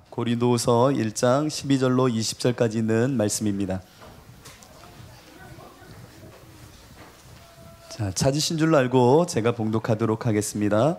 고린도후서 1장 12절로 20절까지 있는 말씀입니다. 자, 찾으신 줄 알고 제가 봉독하도록 하겠습니다.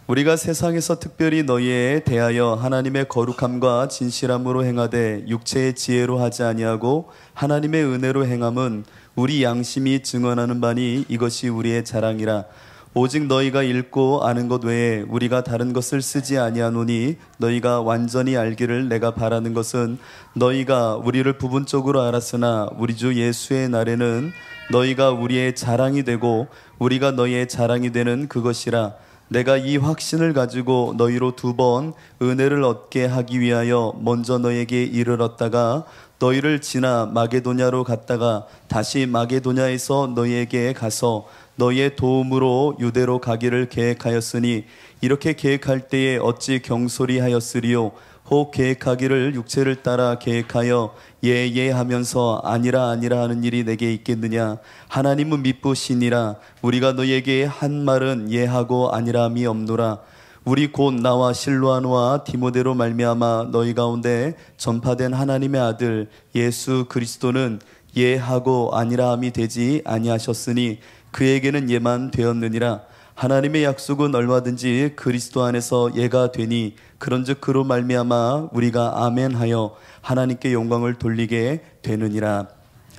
우리가 세상에서 특별히 너희에 대하여 하나님의 거룩함과 진실함으로 행하되 육체의 지혜로 하지 아니하고 하나님의 은혜로 행함은 우리 양심이 증언하는 바니 이것이 우리의 자랑이라. 오직 너희가 읽고 아는 것 외에 우리가 다른 것을 쓰지 아니하노니 너희가 완전히 알기를 내가 바라는 것은 너희가 우리를 부분적으로 알았으나 우리 주 예수의 날에는 너희가 우리의 자랑이 되고 우리가 너희의 자랑이 되는 그것이라. 내가 이 확신을 가지고 너희로 2번 은혜를 얻게 하기 위하여 먼저 너희에게 이르렀다가 너희를 지나 마게도냐로 갔다가 다시 마게도냐에서 너희에게 가서 너희의 도움으로 유대로 가기를 계획하였으니 이렇게 계획할 때에 어찌 경솔히 하였으리요. 혹 계획하기를 육체를 따라 계획하여 예 하면서 아니라 하는 일이 내게 있겠느냐. 하나님은 미쁘시니라. 우리가 너희에게 한 말은 예하고 아니라함이 없노라. 우리 곧 나와 실로아노와 디모데로 말미암아 너희 가운데 전파된 하나님의 아들 예수 그리스도는 예하고 아니라함이 되지 아니하셨으니 그에게는 예만 되었느니라. 하나님의 약속은 얼마든지 그리스도 안에서 예가 되니 그런즉 그로 말미암아 우리가 아멘하여 하나님께 영광을 돌리게 되느니라.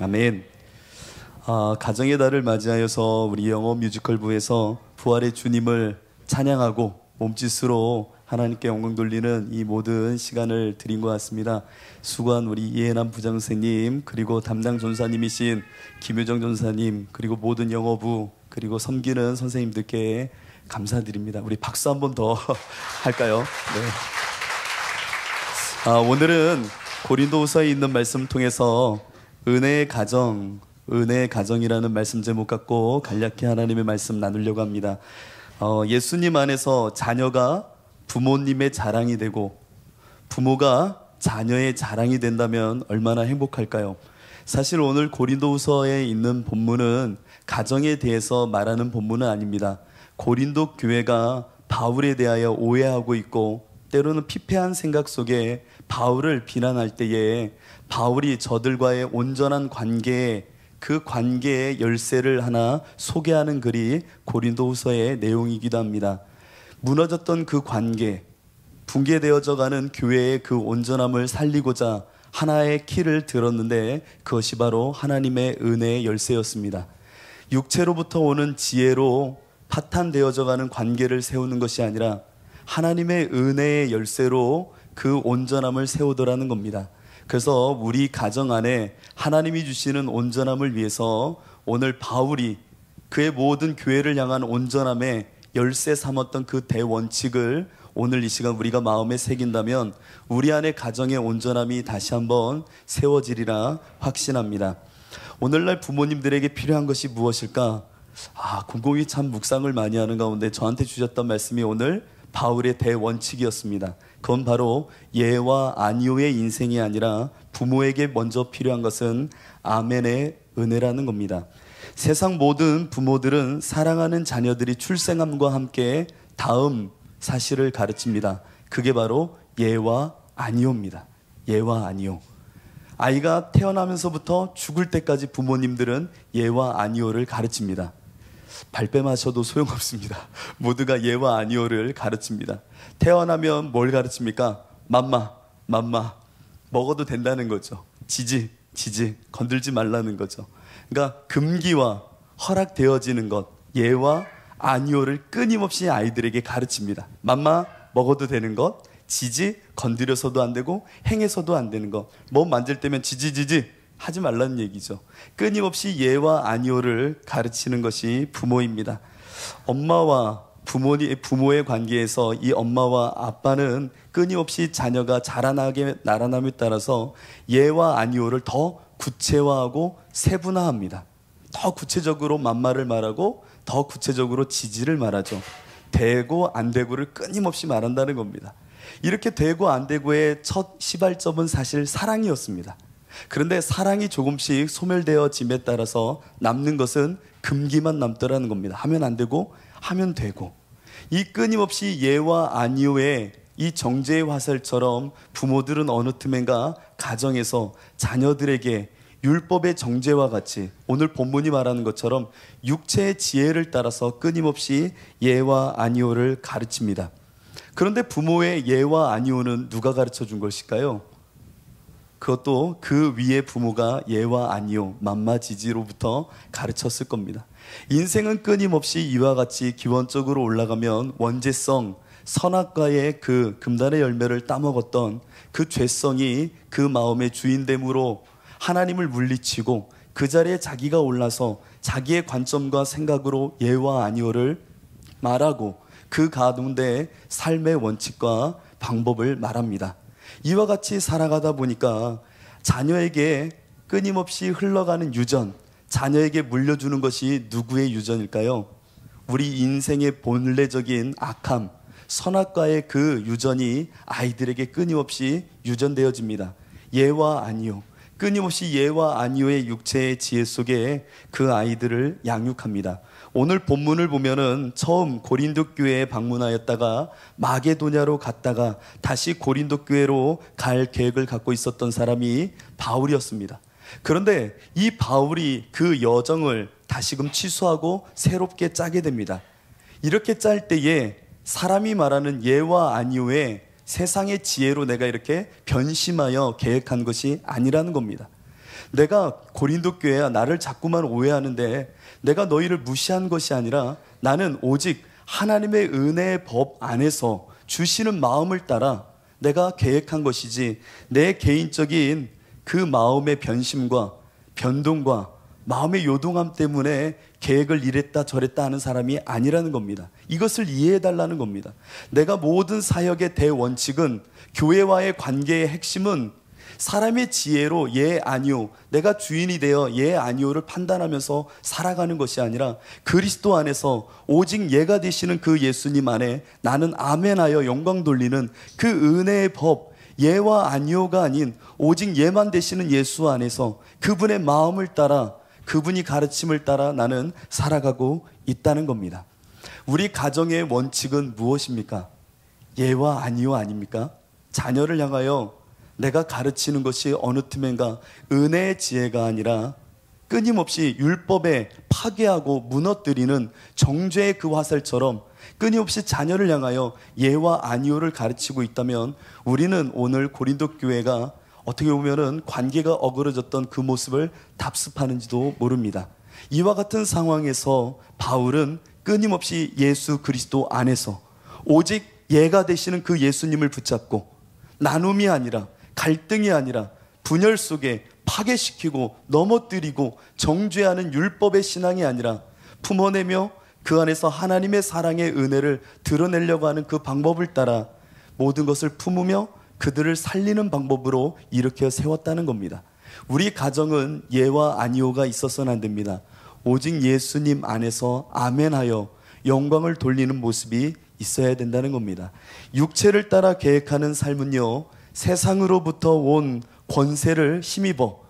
아멘. 가정의 달을 맞이하여서 우리 영어 뮤지컬부에서 부활의 주님을 찬양하고 몸짓으로 하나님께 영광 돌리는 이 모든 시간을 드린 것 같습니다. 수고한 우리 이해남 부장선생님, 그리고 담당 전사님이신 김효정 전사님, 그리고 모든 영어부, 그리고 섬기는 선생님들께 감사드립니다. 우리 박수 한 번 더 할까요? 네. 오늘은 고린도후서에 있는 말씀 통해서 은혜의 가정이라는 말씀 제목 갖고 간략히 하나님의 말씀 나누려고 합니다. 예수님 안에서 자녀가 부모님의 자랑이 되고 부모가 자녀의 자랑이 된다면 얼마나 행복할까요? 사실 오늘 고린도후서에 있는 본문은 가정에 대해서 말하는 본문은 아닙니다. 고린도 교회가 바울에 대하여 오해하고 있고 때로는 피폐한 생각 속에 바울을 비난할 때에 바울이 저들과의 온전한 관계에 그 관계의 열쇠를 하나 소개하는 글이 고린도후서의 내용이기도 합니다. 무너졌던 그 관계, 붕괴되어져 가는 교회의 그 온전함을 살리고자 하나의 키를 들었는데 그것이 바로 하나님의 은혜의 열쇠였습니다. 육체로부터 오는 지혜로 파탄되어져 가는 관계를 세우는 것이 아니라 하나님의 은혜의 열쇠로 그 온전함을 세우더라는 겁니다. 그래서 우리 가정 안에 하나님이 주시는 온전함을 위해서 오늘 바울이 그의 모든 교회를 향한 온전함에 열쇠 삼았던 그 대원칙을 오늘 이 시간 우리가 마음에 새긴다면 우리 안에 가정의 온전함이 다시 한번 세워지리라 확신합니다. 오늘날 부모님들에게 필요한 것이 무엇일까? 곰곰이 참 묵상을 많이 하는 가운데 저한테 주셨던 말씀이 오늘 바울의 대원칙이었습니다. 그건 바로 예와 아니오의 인생이 아니라 부모에게 먼저 필요한 것은 아멘의 은혜라는 겁니다. 세상 모든 부모들은 사랑하는 자녀들이 출생함과 함께 다음 사실을 가르칩니다. 그게 바로 예와 아니오입니다. 예와 아니오. 아이가 태어나면서부터 죽을 때까지 부모님들은 예와 아니오를 가르칩니다. 발뺌하셔도 소용없습니다. 모두가 예와 아니오를 가르칩니다. 태어나면 뭘 가르칩니까? 맘마 먹어도 된다는 거죠. 지지 건들지 말라는 거죠. 그러니까 금기와 허락되어지는 것, 예와 아니오를 끊임없이 아이들에게 가르칩니다. 맘마 먹어도 되는 것, 지지 건드려서도 안 되고 행해서도 안 되는 것, 뭐 만질 때면 지지 하지 말라는 얘기죠. 끊임없이 예와 아니오를 가르치는 것이 부모입니다. 엄마와 부모의 관계에서 이 엄마와 아빠는 끊임없이 자녀가 자라남에 따라서 예와 아니오를 더 구체화하고 세분화합니다. 더 구체적으로 맘마를 말하고 더 구체적으로 지지를 말하죠. 되고 안 되고를 끊임없이 말한다는 겁니다. 이렇게 되고 안 되고의 첫 시발점은 사실 사랑이었습니다. 그런데 사랑이 조금씩 소멸되어짐에 따라서 남는 것은 금기만 남더라는 겁니다. 하면 안 되고 하면 되고. 이 끊임없이 예와 아니오의 이 정죄의 화살처럼 부모들은 어느 틈엔가 가정에서 자녀들에게 율법의 정죄와 같이 오늘 본문이 말하는 것처럼 육체의 지혜를 따라서 끊임없이 예와 아니오를 가르칩니다. 그런데 부모의 예와 아니오는 누가 가르쳐 준 것일까요? 그것도 그 위에 부모가 예와 아니오, 맘마지지로부터 가르쳤을 겁니다. 인생은 끊임없이 이와 같이 기원적으로 올라가면 원죄성, 선악과의 그 금단의 열매를 따먹었던 그 죄성이 그 마음의 주인됨으로 하나님을 물리치고 그 자리에 자기가 올라서 자기의 관점과 생각으로 예와 아니오를 말하고 그 가운데 삶의 원칙과 방법을 말합니다. 이와 같이 살아가다 보니까 자녀에게 끊임없이 흘러가는 유전, 자녀에게 물려주는 것이 누구의 유전일까요? 우리 인생의 본래적인 악함, 선악과의 그 유전이 아이들에게 끊임없이 유전되어집니다. 예와 아니오, 끊임없이 예와 아니오의 육체의 지혜 속에 그 아이들을 양육합니다. 오늘 본문을 보면은 처음 고린도 교회에 방문하였다가 마게도냐로 갔다가 다시 고린도 교회로 갈 계획을 갖고 있었던 사람이 바울이었습니다. 그런데 이 바울이 그 여정을 다시금 취소하고 새롭게 짜게 됩니다. 이렇게 짤 때에 사람이 말하는 예와 아니오의 세상의 지혜로 내가 이렇게 변심하여 계획한 것이 아니라는 겁니다. 내가 고린도 교회야 나를 자꾸만 오해하는데 내가 너희를 무시한 것이 아니라 나는 오직 하나님의 은혜의 법 안에서 주시는 마음을 따라 내가 계획한 것이지 내 개인적인 그 마음의 변심과 변동과 마음의 요동함 때문에 계획을 이랬다 저랬다 하는 사람이 아니라는 겁니다. 이것을 이해해달라는 겁니다. 내가 모든 사역의 대원칙은 교회와의 관계의 핵심은 사람의 지혜로 예 아니오, 내가 주인이 되어 예 아니오를 판단하면서 살아가는 것이 아니라 그리스도 안에서 오직 예가 되시는 그 예수님 안에 나는 아멘하여 영광 돌리는 그 은혜의 법, 예와 아니오가 아닌 오직 예만 되시는 예수 안에서 그분의 마음을 따라 그분이 가르침을 따라 나는 살아가고 있다는 겁니다. 우리 가정의 원칙은 무엇입니까? 예와 아니오 아닙니까? 자녀를 향하여 내가 가르치는 것이 어느 틈엔가 은혜의 지혜가 아니라 끊임없이 율법에 파괴하고 무너뜨리는 정죄의 그 화살처럼 끊임없이 자녀를 향하여 예와 아니오를 가르치고 있다면 우리는 오늘 고린도 교회가 어떻게 보면은 관계가 어그러졌던 그 모습을 답습하는지도 모릅니다. 이와 같은 상황에서 바울은 끊임없이 예수 그리스도 안에서 오직 예가 되시는 그 예수님을 붙잡고 나눔이 아니라 갈등이 아니라 분열 속에 파괴시키고 넘어뜨리고 정죄하는 율법의 신앙이 아니라 품어내며 그 안에서 하나님의 사랑의 은혜를 드러내려고 하는 그 방법을 따라 모든 것을 품으며 그들을 살리는 방법으로 일으켜 세웠다는 겁니다. 우리 가정은 예와 아니오가 있어서는 안 됩니다. 오직 예수님 안에서 아멘하여 영광을 돌리는 모습이 있어야 된다는 겁니다. 육체를 따라 계획하는 삶은요, 세상으로부터 온 권세를 힘입어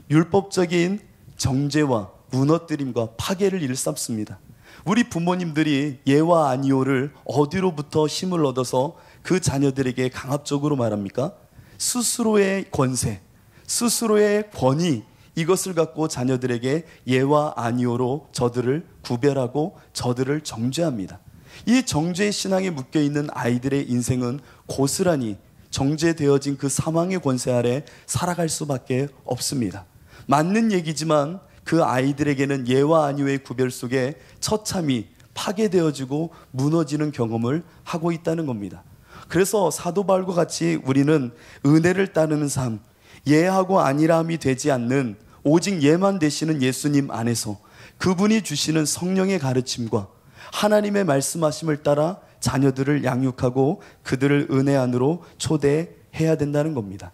율법적인 정죄와 무너뜨림과 파괴를 일삼습니다. 우리 부모님들이 예와 아니오를 어디로부터 힘을 얻어서 그 자녀들에게 강압적으로 말합니까? 스스로의 권세, 스스로의 권위, 이것을 갖고 자녀들에게 예와 아니오로 저들을 구별하고 저들을 정죄합니다. 이 정죄의 신앙에 묶여있는 아이들의 인생은 고스란히 정죄되어진 그 사망의 권세 아래 살아갈 수밖에 없습니다. 맞는 얘기지만 그 아이들에게는 예와 아니오의 구별 속에 처참히 파괴되어지고 무너지는 경험을 하고 있다는 겁니다. 그래서 사도 바울과 같이 우리는 은혜를 따르는 삶, 예하고 아니라함이 되지 않는 오직 예만 되시는 예수님 안에서 그분이 주시는 성령의 가르침과 하나님의 말씀하심을 따라 자녀들을 양육하고 그들을 은혜 안으로 초대해야 된다는 겁니다.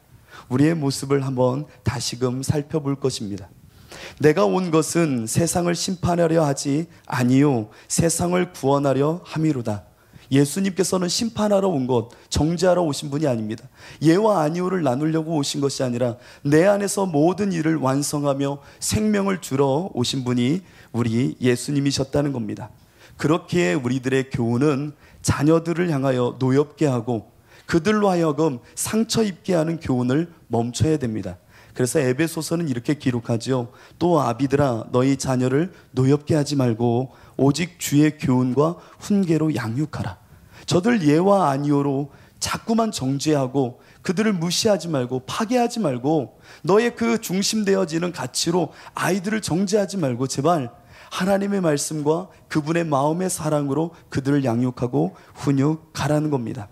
우리의 모습을 한번 다시금 살펴볼 것입니다. 내가 온 것은 세상을 심판하려 하지 아니요 세상을 구원하려 함이로다. 예수님께서는 심판하러 온 것, 정죄하러 오신 분이 아닙니다. 예와 아니오를 나누려고 오신 것이 아니라 내 안에서 모든 일을 완성하며 생명을 주러 오신 분이 우리 예수님이셨다는 겁니다. 그렇기에 우리들의 교훈은 자녀들을 향하여 노엽게 하고 그들로 하여금 상처 입게 하는 교훈을 멈춰야 됩니다. 그래서 에베소서는 이렇게 기록하죠. 또 아비들아 너희 자녀를 노엽게 하지 말고 오직 주의 교훈과 훈계로 양육하라. 저들 예와 아니오로 자꾸만 정죄하고 그들을 무시하지 말고 파괴하지 말고 너의 그 중심되어지는 가치로 아이들을 정죄하지 말고 제발 하나님의 말씀과 그분의 마음의 사랑으로 그들을 양육하고 훈육하라는 겁니다.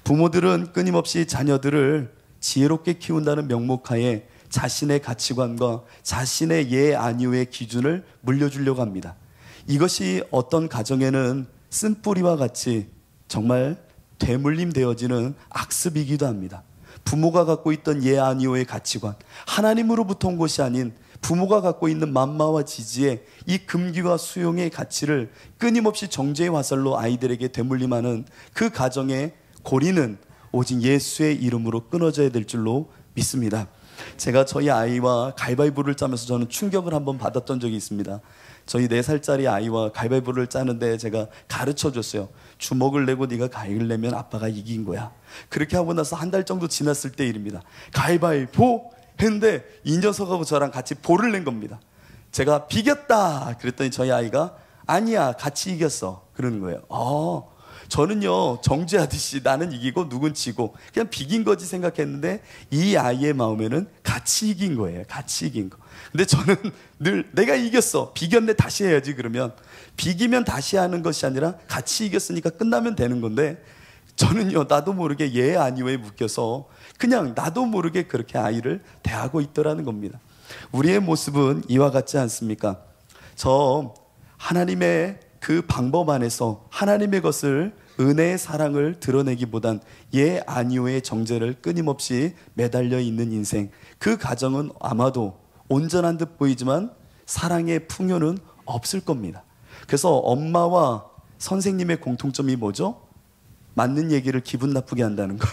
부모들은 끊임없이 자녀들을 지혜롭게 키운다는 명목하에 자신의 가치관과 자신의 예 아니오의 기준을 물려주려고 합니다. 이것이 어떤 가정에는 쓴뿌리와 같이 정말 되물림되어지는 악습이기도 합니다. 부모가 갖고 있던 예 아니오의 가치관, 하나님으로부터 온 것이 아닌 부모가 갖고 있는 맘마와 지지의 이 금기와 수용의 가치를 끊임없이 정죄의 화살로 아이들에게 되물림하는 그 가정의 고리는 오직 예수의 이름으로 끊어져야 될 줄로 믿습니다. 제가 저희 아이와 가위바위보를 짜면서 저는 충격을 한번 받았던 적이 있습니다. 저희 4살짜리 아이와 가위바위보를 짜는데 제가 가르쳐줬어요. 주먹을 내고 네가 가위를 내면 아빠가 이긴 거야. 그렇게 하고 나서 한 달 정도 지났을 때 일입니다. 가위바위보 했는데 이 녀석하고 저랑 같이 보를 낸 겁니다. 제가 비겼다 그랬더니 저희 아이가 아니야 같이 이겼어 그러는 거예요. 저는요 정죄하듯이 나는 이기고 누군 지고 그냥 비긴 거지 생각했는데 이 아이의 마음에는 같이 이긴 거예요. 같이 이긴 거. 근데 저는 늘 내가 이겼어 비겼네 다시 해야지. 그러면 비기면 다시 하는 것이 아니라 같이 이겼으니까 끝나면 되는 건데 저는요 나도 모르게 예 아니오에 묶여서 그냥 나도 모르게 그렇게 아이를 대하고 있더라는 겁니다. 우리의 모습은 이와 같지 않습니까? 저 하나님의 그 방법 안에서 하나님의 것을 은혜의 사랑을 드러내기보단 예 아니오의 정죄를 끊임없이 매달려 있는 인생, 그 가정은 아마도 온전한 듯 보이지만 사랑의 풍요는 없을 겁니다. 그래서 엄마와 선생님의 공통점이 뭐죠? 맞는 얘기를 기분 나쁘게 한다는 거.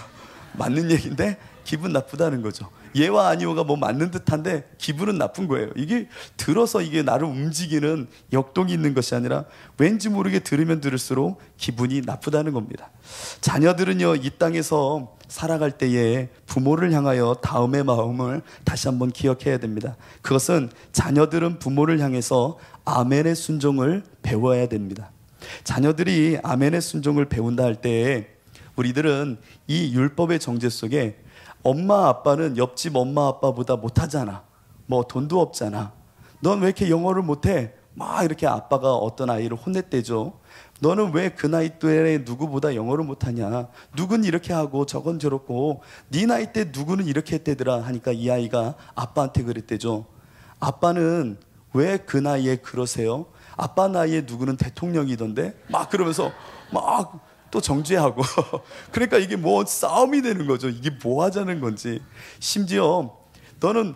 맞는 얘기인데 기분 나쁘다는 거죠. 예와 아니오가 뭐 맞는 듯한데 기분은 나쁜 거예요. 이게 들어서 이게 나를 움직이는 역동이 있는 것이 아니라 왠지 모르게 들으면 들을수록 기분이 나쁘다는 겁니다. 자녀들은요 이 땅에서 살아갈 때에 부모를 향하여 다음의 마음을 다시 한번 기억해야 됩니다. 그것은 자녀들은 부모를 향해서 아멘의 순종을 배워야 됩니다. 자녀들이 아멘의 순종을 배운다 할 때에 우리들은 이 율법의 정죄 속에 엄마 아빠는 옆집 엄마 아빠보다 못하잖아. 뭐 돈도 없잖아. 넌 왜 이렇게 영어를 못해? 막 이렇게 아빠가 어떤 아이를 혼냈대죠. 너는 왜 그 나이 때에 누구보다 영어를 못하냐? 누군 이렇게 하고 저건 저렇고 네 나이 때 누구는 이렇게 했대더라 하니까 이 아이가 아빠한테 그랬대죠. 아빠는 왜 그 나이에 그러세요? 아빠 나이에 누구는 대통령이던데? 막 그러면서 막 또 정죄하고 그러니까 이게 뭐 싸움이 되는 거죠. 이게 뭐 하자는 건지. 심지어 너는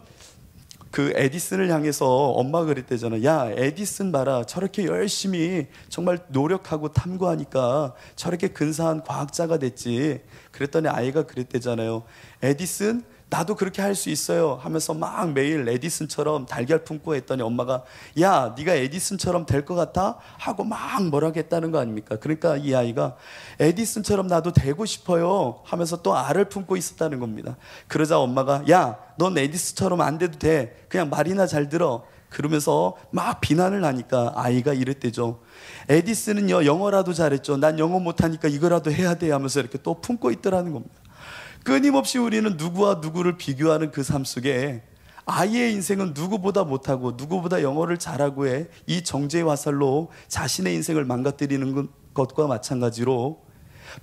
그 에디슨을 향해서 엄마가 그랬대잖아. 야 에디슨 봐라 저렇게 열심히 정말 노력하고 탐구하니까 저렇게 근사한 과학자가 됐지. 그랬더니 아이가 그랬대잖아요. 에디슨 나도 그렇게 할 수 있어요 하면서 막 매일 에디슨처럼 달걀 품고 했더니 엄마가 야 네가 에디슨처럼 될 것 같아? 하고 막 뭐라고 했다는 거 아닙니까? 그러니까 이 아이가 에디슨처럼 나도 되고 싶어요 하면서 또 알을 품고 있었다는 겁니다. 그러자 엄마가 야 넌 에디슨처럼 안 돼도 돼 그냥 말이나 잘 들어 그러면서 막 비난을 하니까 아이가 이랬대죠. 에디슨은요 영어라도 잘했죠. 난 영어 못하니까 이거라도 해야 돼 하면서 이렇게 또 품고 있더라는 겁니다. 끊임없이 우리는 누구와 누구를 비교하는 그 삶 속에 아이의 인생은 누구보다 못하고 누구보다 영어를 잘하고 해 이 정죄의 화살로 자신의 인생을 망가뜨리는 것과 마찬가지로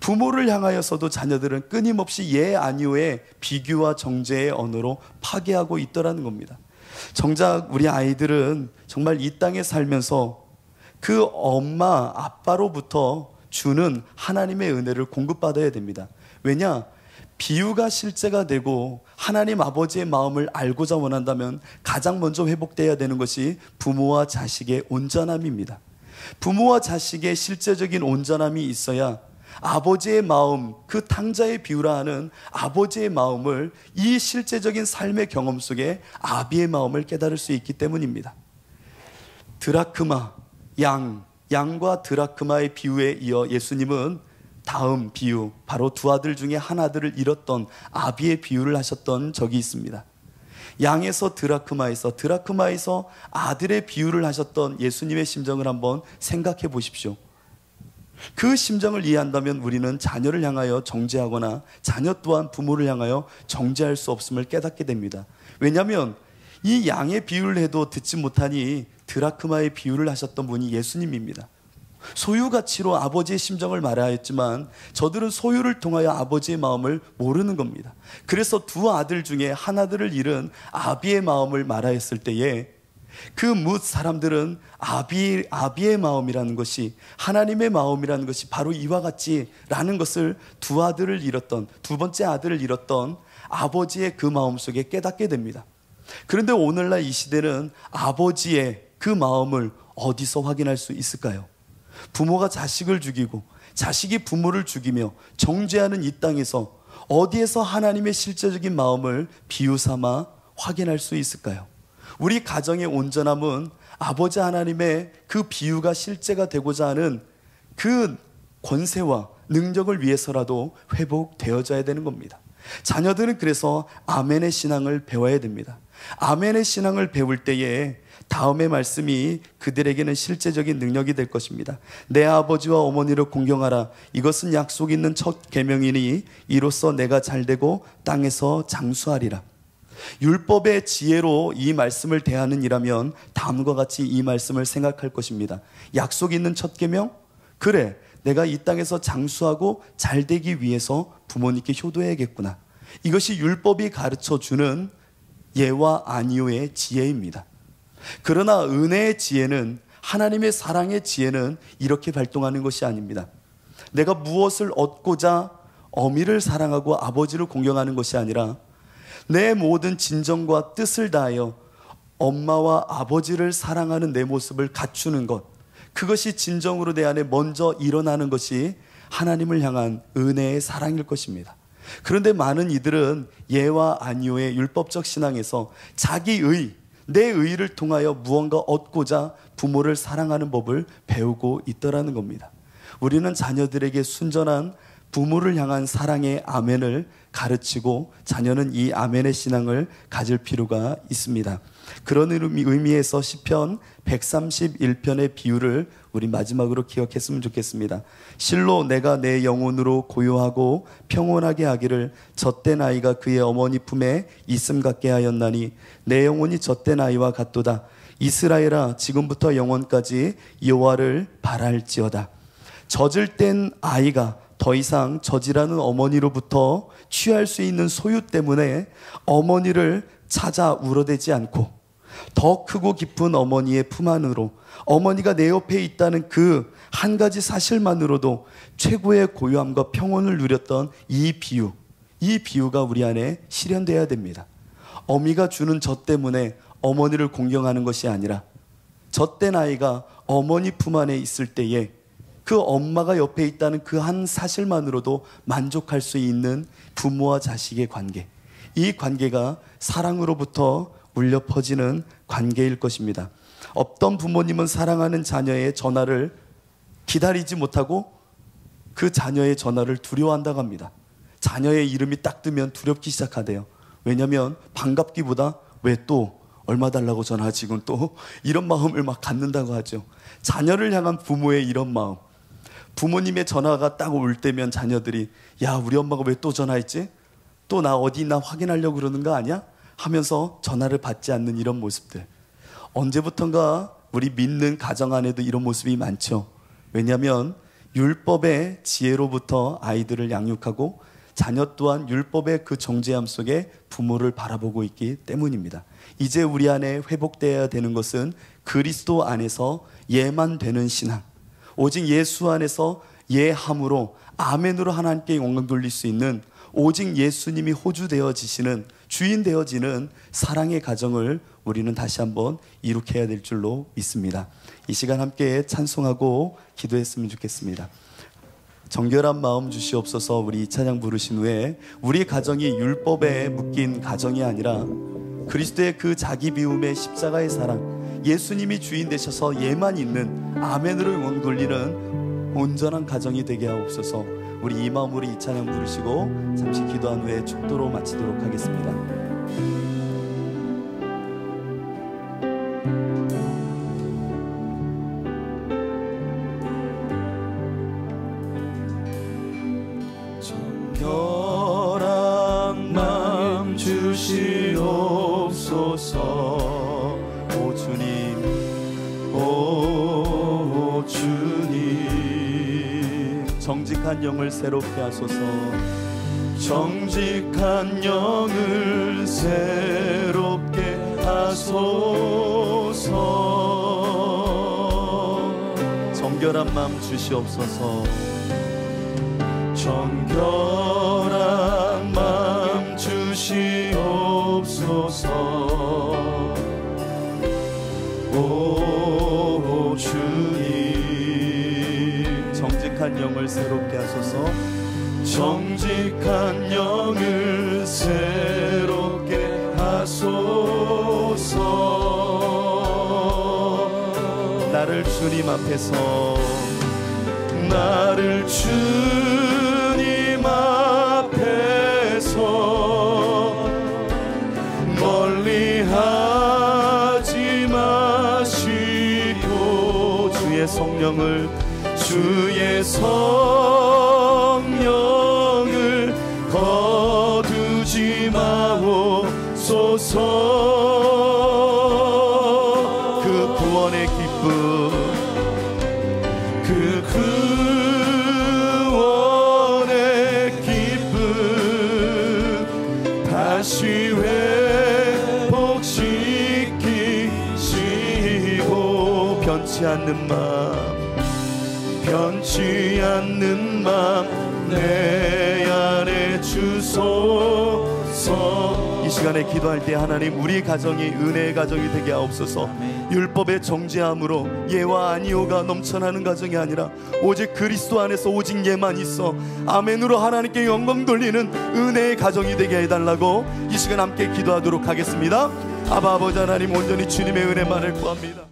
부모를 향하여서도 자녀들은 끊임없이 예 아니오의 비교와 정죄의 언어로 파괴하고 있더라는 겁니다. 정작 우리 아이들은 정말 이 땅에 살면서 그 엄마 아빠로부터 주는 하나님의 은혜를 공급받아야 됩니다. 왜냐? 비유가 실제가 되고 하나님 아버지의 마음을 알고자 원한다면 가장 먼저 회복되어야 되는 것이 부모와 자식의 온전함입니다. 부모와 자식의 실제적인 온전함이 있어야 아버지의 마음, 그 탕자의 비유라 하는 아버지의 마음을 이 실제적인 삶의 경험 속에 아비의 마음을 깨달을 수 있기 때문입니다. 드라크마, 양과 드라크마의 비유에 이어 예수님은 다음 비유, 바로 두 아들 중에 한 아들을 잃었던 아비의 비유를 하셨던 적이 있습니다. 양에서 드라크마에서 아들의 비유를 하셨던 예수님의 심정을 한번 생각해 보십시오. 그 심정을 이해한다면 우리는 자녀를 향하여 정죄하거나 자녀 또한 부모를 향하여 정죄할 수 없음을 깨닫게 됩니다. 왜냐하면 이 양의 비유를 해도 듣지 못하니 드라크마의 비유를 하셨던 분이 예수님입니다. 소유가치로 아버지의 심정을 말하였지만 저들은 소유를 통하여 아버지의 마음을 모르는 겁니다. 그래서 두 아들 중에 한 아들을 잃은 아비의 마음을 말하였을 때에 그 뭇 사람들은 아비의 마음이라는 것이, 하나님의 마음이라는 것이 바로 이와 같지라는 것을 두 번째 아들을 잃었던 아버지의 그 마음속에 깨닫게 됩니다. 그런데 오늘날 이 시대는 아버지의 그 마음을 어디서 확인할 수 있을까요? 부모가 자식을 죽이고 자식이 부모를 죽이며 정죄하는 이 땅에서 어디에서 하나님의 실제적인 마음을 비유 삼아 확인할 수 있을까요? 우리 가정의 온전함은 아버지 하나님의 그 비유가 실제가 되고자 하는 그 권세와 능력을 위해서라도 회복되어져야 되는 겁니다. 자녀들은 그래서 아멘의 신앙을 배워야 됩니다. 아멘의 신앙을 배울 때에 다음의 말씀이 그들에게는 실제적인 능력이 될 것입니다. 내 아버지와 어머니를 공경하라. 이것은 약속 있는 첫 계명이니 이로써 내가 잘되고 땅에서 장수하리라. 율법의 지혜로 이 말씀을 대하는 이라면 다음과 같이 이 말씀을 생각할 것입니다. 약속 있는 첫 계명? 그래, 내가 이 땅에서 장수하고 잘되기 위해서 부모님께 효도해야겠구나. 이것이 율법이 가르쳐주는 예와 아니오의 지혜입니다. 그러나 은혜의 지혜는, 하나님의 사랑의 지혜는 이렇게 발동하는 것이 아닙니다. 내가 무엇을 얻고자 어미를 사랑하고 아버지를 공경하는 것이 아니라 내 모든 진정과 뜻을 다하여 엄마와 아버지를 사랑하는 내 모습을 갖추는 것, 그것이 진정으로 내 안에 먼저 일어나는 것이 하나님을 향한 은혜의 사랑일 것입니다. 그런데 많은 이들은 예와 아니오의 율법적 신앙에서 내 의를 통하여 무언가 얻고자 부모를 사랑하는 법을 배우고 있더라는 겁니다. 우리는 자녀들에게 순전한 부모를 향한 사랑의 아멘을 가르치고 자녀는 이 아멘의 신앙을 가질 필요가 있습니다. 그런 의미에서 시편 131편의 비유를 우리 마지막으로 기억했으면 좋겠습니다. 실로 내가 내 영혼으로 고요하고 평온하게 하기를 젖된 아이가 그의 어머니 품에 있음 같게 하였나니 내 영혼이 젖된 아이와 같도다. 이스라엘아, 지금부터 영원까지 여호와를 바랄지어다. 젖을 땐 아이가 더 이상 젖이라는 어머니로부터 취할 수 있는 소유 때문에 어머니를 찾아 울어대지 않고 더 크고 깊은 어머니의 품 안으로, 어머니가 내 옆에 있다는 그 한 가지 사실만으로도 최고의 고요함과 평온을 누렸던 이 비유가 우리 안에 실현되어야 됩니다. 어미가 주는 젖 때문에 어머니를 공경하는 것이 아니라 젖된 아이가 어머니 품 안에 있을 때에 그 엄마가 옆에 있다는 그 한 사실만으로도 만족할 수 있는 부모와 자식의 관계, 이 관계가 사랑으로부터 울려 퍼지는 관계일 것입니다. 어떤 부모님은 사랑하는 자녀의 전화를 기다리지 못하고 그 자녀의 전화를 두려워한다고 합니다. 자녀의 이름이 딱 뜨면 두렵기 시작하대요. 왜냐하면 반갑기보다 왜 또 얼마 달라고 전화 지금 또 이런 마음을 막 갖는다고 하죠. 자녀를 향한 부모의 이런 마음, 부모님의 전화가 딱 올 때면 자녀들이 야, 우리 엄마가 왜 또 전화했지? 또 나 어디 있나 확인하려고 그러는 거 아니야? 하면서 전화를 받지 않는 이런 모습들, 언제부턴가 우리 믿는 가정 안에도 이런 모습이 많죠. 왜냐하면 율법의 지혜로부터 아이들을 양육하고 자녀 또한 율법의 그 정죄함 속에 부모를 바라보고 있기 때문입니다. 이제 우리 안에 회복되어야 되는 것은 그리스도 안에서 예만 되는 신앙, 오직 예수 안에서 예함으로 아멘으로 하나님께 영광 돌릴 수 있는, 오직 예수님이 호주 되어지시는, 주인 되어지는 사랑의 가정을 우리는 다시 한번 이룩해야 될 줄로 믿습니다. 이 시간 함께 찬송하고 기도했으면 좋겠습니다. 정결한 마음 주시옵소서. 우리 이 찬양 부르신 후에 우리 가정이 율법에 묶인 가정이 아니라 그리스도의 그 자기 비움의 십자가의 사랑, 예수님이 주인 되셔서 예만 있는 아멘으로 영광 돌리는 온전한 가정이 되게 하옵소서. 우리 이 마음으로 이 찬양 부르시고 잠시 기도한 후에 축도로 마치도록 하겠습니다. 정결한 마음 주시옵소서. 오 주님, 오 주님, 정직한 영을 새롭게 하소서. 정직한 영을 새롭게 하소서. 정결한 마음 주시옵소서. 정결한 마음 주시옵소서. 오 주님, 정직한 영을 새롭게 하소서. 정직한 영을 새롭게 하소서. 나를 주님 앞에서, 나를 주님 앞에서 멀리하지 마시고 주의 성령을, 주의 성령을 거두지 마옵소서. 그 구원의 기쁨, 그 구원의 기쁨 다시 회복시키시고 변치 않는 마음, 변치 않는 마음 내 안에 주소서. 이 시간에 기도할 때 하나님, 우리 가정이 은혜의 가정이 되게 하옵소서. 율법의 정죄함으로 예와 아니오가 넘쳐나는 가정이 아니라 오직 그리스도 안에서 오직 예만 있어 아멘으로 하나님께 영광 돌리는 은혜의 가정이 되게 해달라고 이 시간 함께 기도하도록 하겠습니다. 아바 아버지 하나님, 온전히 주님의 은혜만을 구합니다.